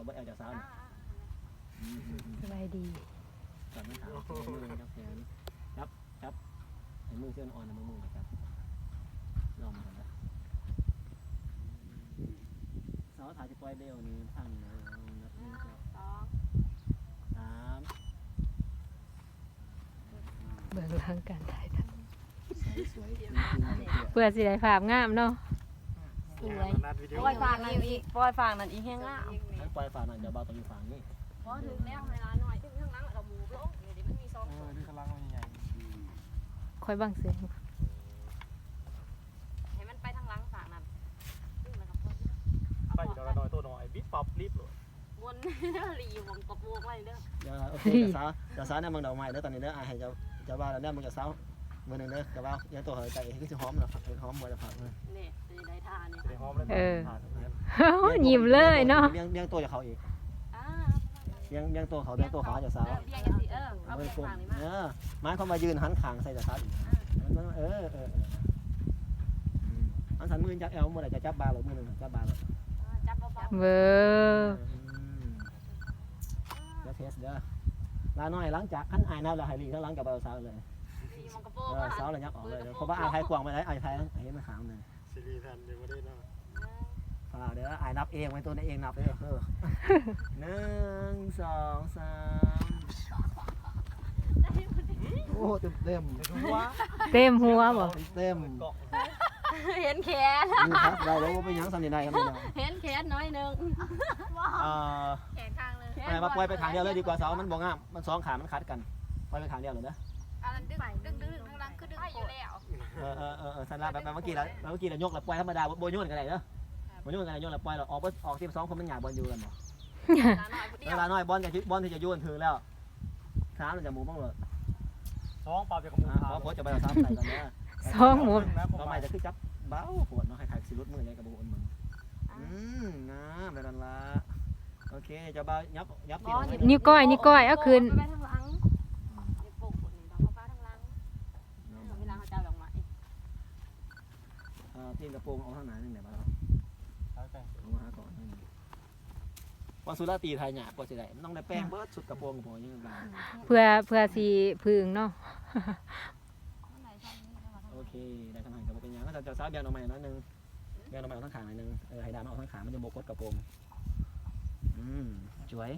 บ่เอาจากสาวนี่สบายดีจับมันถามมือจับแขนจับไอ้มือเส้นอ่อนนะมือครับลองมาแล้วสาวถ่ายจะปล่อยเบลนี่พังเลย3เบื้องหลังการถ่ายทำเพื่อสิได้ภาพงามเนาะสวยปล่อยฝากนั่นอีกปล่อยฝากนั่นอีกแห้งงาม ให้ปล่อยฝาหน่อยเดี๋ยวเบาต้องอยู่ฝั่งนี้พอถึงแล้วเวลาหน่อยถึงข้างหลังเราหมูลงเดี๋ยวมันมีซองนี่ข้างล่างมันใหญ่ค่อยบังเสียงให้มันไปทางหลังฝากนั่นซึ่งแล้วก็ไปอยู่ดอยตัวน้อยบิ๊บป๊อปรีบเลยวนรีวงกบวงไว้เด้อโอเคจะสาวเนี่ยมึงดอกไม้เด้อตอนนี้เด้อให้จะว่าแล้วเนี่ยมึงจะสาวมือหนึ่งเด้อจะว่ายังตัวหอยใจที่จะหอมเนาะหอมบ่จะผักเลยนี่จะได้ทานนี่จะหอมเลยยิ้มเลยเนาะเลี้ยงตัวจากเขาอีกเลี้ยงตัวเขาจะสาวเอาไปฝากนี่มาไม้เขามายืนหันขางใส่จะสาวอีกอันสันมือจับเอวมือไหนจะจับบาหรือมือหนึ่งจับบาหรือจับเบาๆเบอร์เดี๋ยวเทสเด้อลาหน่อยหลังจากขั้นอายน้ำเราหายลีทั้งหลังกับเบาสาวเลยสาวเลยยักออกเลยเพราะว่าอายไทยกวางไปแล้วอายไทยเห็นมันขาวเลยซีรีส์แทนยังไม่ได้นะเดี๋ยวอายนับเองไว้ตัวนี้เองนับเลย1 2 3โอ้เต็มหัวบ่เต็มเห็นแขนนี่ครับได้แล้วไปยังสันนิษฐานครับเห็นแขนน้อยนึงแขนข้างเลยมาปล่อยไปขางเดียวเลยดีกว่าเสามันบ่งามมัน2ขามันคัดกันปล่อยไปขางเดียวเลยนะดึงข้างหลังคือดึงอยู่แล้วสันลาแบบเมื่อกี้เรายกแล้วปล่อยธรรมดาโบยนกันเลยเนาะโบยนกันเลยยกแล้วปล่อยเราออก12คนมันหยาบอลอยู่กันเนาะเวลาน้อยบอลที่จะโยนถึงแล้วขามันจะหมูบ้างเลย2ปลาจะกระมุนเพราะจะไปเอาซ้ำใส่กันเนี่ย2หมุนต่อไปจะคือจับเบ้าปวดเนาะใครๆสิรุดมือเลยกับโบนมึงงามแบบนั้นละโอเคจะเบ้ายับนิ้วก้อยเอาคืนไปทางหลังนิ้วโป้งนี่เราเข้าไปทางหลังเวลาเขาจะดอกไม้ที่กระโปรงเอาข้างไหนนึงเนี่ยบ้างเอามาหาก่อนวันสุราตีไทยหยาบกว่าสิได้ต้องได้แป้งเบิร์ดสุดกระโปรงกับผมยังไงเพื่อสีพึ่งเนาะโอเคได้ขนาดกับเป็นยังก็จะซ้าเบียร์เอาใหม่น้อยนึงเบียร์เอาใหม่เอาทั้งขาหน่อยนึงให้ดามเอาทั้งขามันจะโบกดกระโปรงสวย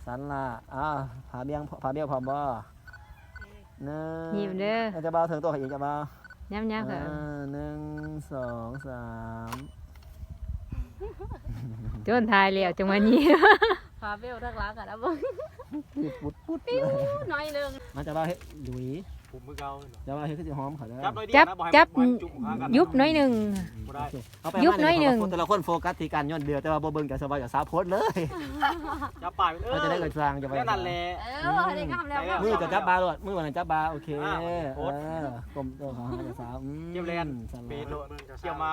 สันละผาเบี้ยพร้อมบ่ยิ้มเด้อจะเบาถึงตัวเขาอีกจะเบาย้ำค่ะ1 2 3จนทายแล้วจังวันนี้พาเบลทักรักกันนะบึ้งปุ๊ดน้อยนึงมันจะว่าเฮ้ยหลุยผมมือเก่าจะว่าเฮ้ยก็จะหอมเขาแล้วจับยุบน้อยหนึ่งยุบน้อยหนึ่งแต่ละคนโฟกัสที่การย้อนเดือดแต่ว่าโบเบิ้งจะสบายกับสาวโพสเลยจับปลายก็จะได้เกิดฟางจะไปนั่นแหละมือจะจับบาร์เลยมือวันนั้นจับบาร์โอเคกลมตัวของจะสาวเกี่ยวแลนเปโดเกี่ยวมา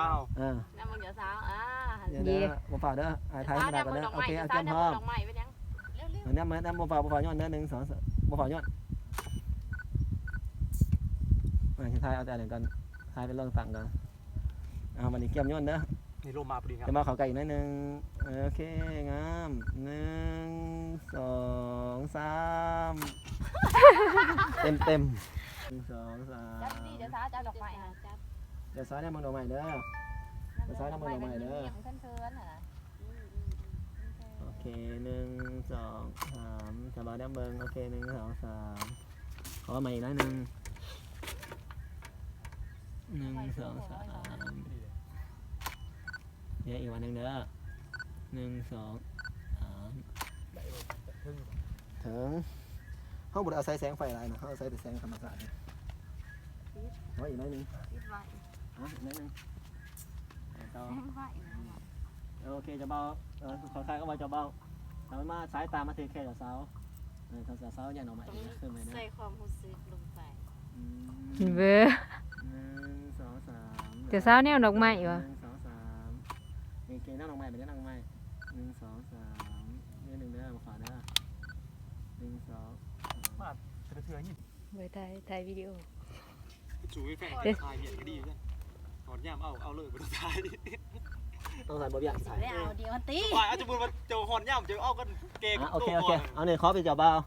น้ำมันเกี่ยวสาวเดี๋ยวมาฝ่าเด้อไทยมาได้กันเด้อโอเคเอาเกี่ยวพร้อมเนี่ยมันน้ำมาฝ่าย้อนเด้อ1 2มาฝ่าย้อนไทยเอาแต่เดี๋ยวกันไทยเป็นเรื่องต่างกันเอามันนี่เกี่ยวย้อนเด้อนี่ลมมาพอดีครับจะมาเขาไก่อีกนิดนึงโอเคงาม1 2 3เต็ม1 2 3เดี๋ยวซ้าจับดอกไม้เดี๋ยวซ้ายเนี่ยมึงดอกไม้เด้อเดี๋ยวซ้ายเนี่ยมึงดอกไม้เด้อโอเค1 2 3จะมาเนี่ยมึงโอเค1 2 3ขอใหม่อีกนิดนึง1 2 3เดี๋ยวอีกวันหนึ่งเด้อ1 2 3ถึงห้องบุตรเอาใส่แสงไฟอะไรนะเขาเอาใส่แต่แสงธรรมชาติไว้อีกนิดนึงอีกนิดนึงโอเคจะเบาขอใครก็มาจะเบาสามารถมาสายตามาเทแค่จะเสาทางเสาอย่างหน่อไม้ขึ้นเลยนะใส่ความรู้สึกลงไปเบอร์1 2 3จะเศร้าเนี่ยดอกไม้วะโอเคนั่งลงไม้ไปนั่งลงไม้1 2 3นี่1เด้อมาขวาเด้อ1 2มาเถื่อนนี่ไว้ถ่ายวิดีโอจูไอ้แฟนถ่ายเบียดก็ดีกันตอนย่ำเอาเลยไปถ่ายตัว ต้องใส่บ่เบี้ย สิได้เอาเดียวตี ว่าอาจจะบุญมาเจอหอนย่ำเจอเอากันเกย์ โอเคเอาเนี่ยขอไปเจ้าบ่าว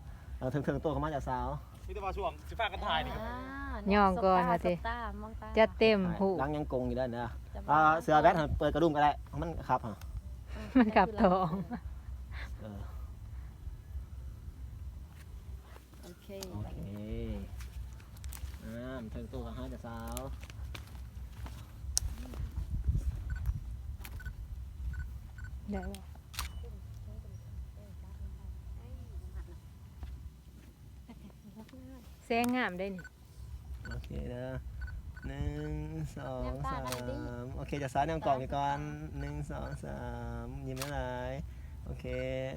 ถึงตัวเขามาจากสาว มีแต่ว่าช่วงสิฟ้ากันถ่ายนี่ครับ ย่องก่อนว่าสิ ตามองตา จะเต็มหู ดังยังกงอยู่ได้เนอะเสือแบทเปิดกระดุมก็ได้มันครับฮะ มันกลับทอง โอเค โอเคถึงตัวเขามาจากสาว ได้บ่แซงงามได้นี่ โอเคนะ1 2 3โอเคจะซ้ายแนวกล่องอีกก่อน1 2 3ยิ้มอะไรโอเค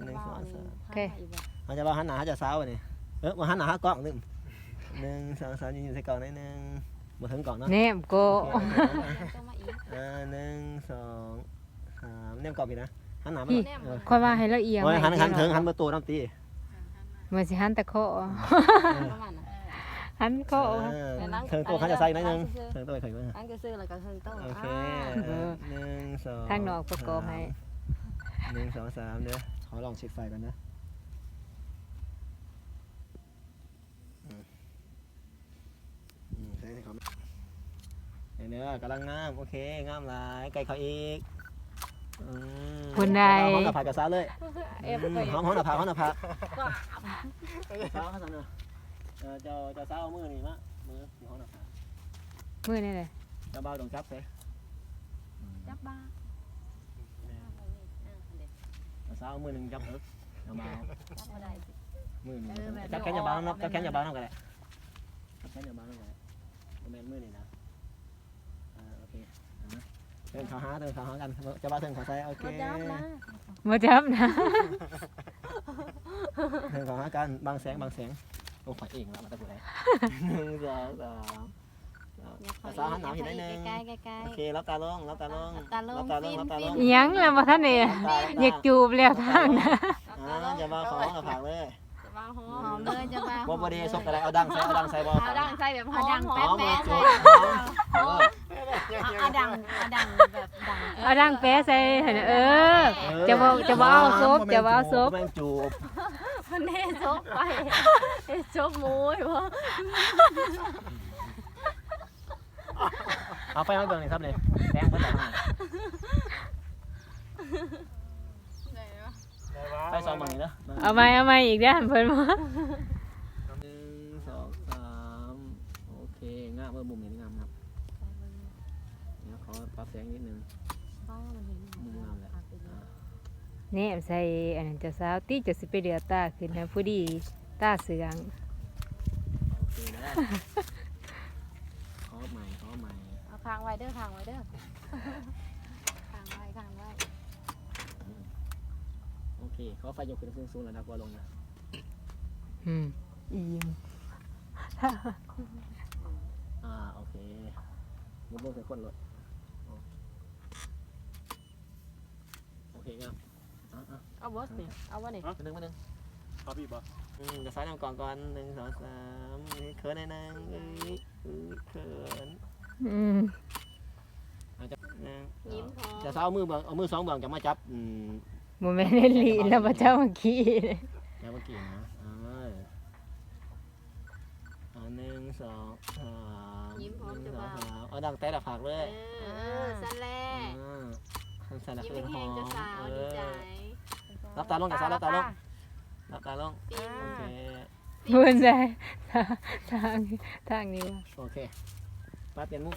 1 2 3เขาจะว่าหันหน้าจะสาวนี่มาหันหน้ากล้องนึง1 2 3ยิ้มใส่กล่องนิดนึงมาถึงกล่องเนาะ แนมโก 1 2 3เนี่ยกล่องอีกนะหันหน้ามา ค่อยว่าให้ละเอียด หันถึงหันประตูน้ำตี เหมือนสิหันตะโคหันโค ถึงตัวเขาจะใส่นิดนึงถึงตัวไปถึง อันก็ซื้อแล้วก็ถึงต้อง โอเค1 2 ทางนอกประกอบให้ 1 2 3เด้อขอลองเช็คไฟก่อนนะใช่เขาเนื้อกำลังงามโอเคงามหลายไก่เขาอีกคนใด หอมกับผักกับซาเลยหอมกับผักหอมกับผักซาเขาสั่นนะจะซาเอามือนี่มะมือหอมกับผัก มือนี่เลย จะเบาตรงจับเซ่ จับบ้า จะซาเอามือหนึ่งจับเอิ๊กจะเบา จับบ่ได้สิ มือหนึ่งจับแขนอย่าเบาน้ำจับแขนอย่าเบาน้ำกันแหละจับแขนอย่าเบาน้ำกันแหละแมนมือนี่นะโอเคเดินขาหากันจะเบาเดินขาใส่โอเค บ่จับนะ มาจับนะ เดินขาหากันบางแสงโอ้ข่อยเองแล้วมาตะกุไร1 2 3สาวหันหนาวเห็นได้หนึ่ง ใกล้ๆ โอเครับตาลง อิหยังแล้วบ่ทันได้อยากจูบแล้วทางนะ อย่ามาขอกับผักเลย จะมาหอมเลยจะมา บ่ดีซกอะไรเอาดังใส่บ่ เอาดังใส่แบบหอมแป๊ะๆใส่เอาดังแบบดัง เอาดังแปะใส่หั่นจะบ่เอาซบจะบ่เอาซบ แม่งจูบ มันเน่ซบไปซบหมูอยู่บ่ เอาไฟมาเบิ่งนี่ครับเลยแสงเพิ่นแต่ไฟ2เบิ่งนี่เด้อ เอาใหม่อีกเด้อเพิ่นว่า 1 2 3โอเคงามมุมนี้งามครับเดี๋ยวขอปรับแสงนิดนึงมุมงามแหละ แนมใส่อันนั้นเจ้าสาวติจะสิไปเดือตาขึ้นให้ผู้ดีตาเสือง โอเคนะขอใหม่ เอาค้างไว้เด้อค้างไว้โอเคขอไฟยกขึ้นสูงๆระดับกว่าลงนะ อีม โอเคมุดลงใส่คนรถโอเคครับ เอาบ่สิเอาบ่นี่ มาหนึ่งครับพี่บ่ จะซ้ายนำก่อน1 2 3เขินในนึงเขิน ยิ้มพอ จะซ้ายเอามือ2เบิ่งจะมาจับบ่แม่นได้ลีนแล้วบ่เจ้าเมื่อกี้ แล้วเมื่อกี้นะ1 2 3 ยิ้มพร้อมจะบ่าว เอาดังแต่ละผักเลย สั่นแล ใส่ละ ยิ้ม เพื่อนห แห้ อง จะสาวดีใจ รับตาลงกับซ้ายรับตาลงโอเค เพิ่นได้ทางนี้ว่า โอเคป้าเปลี่ยนมุก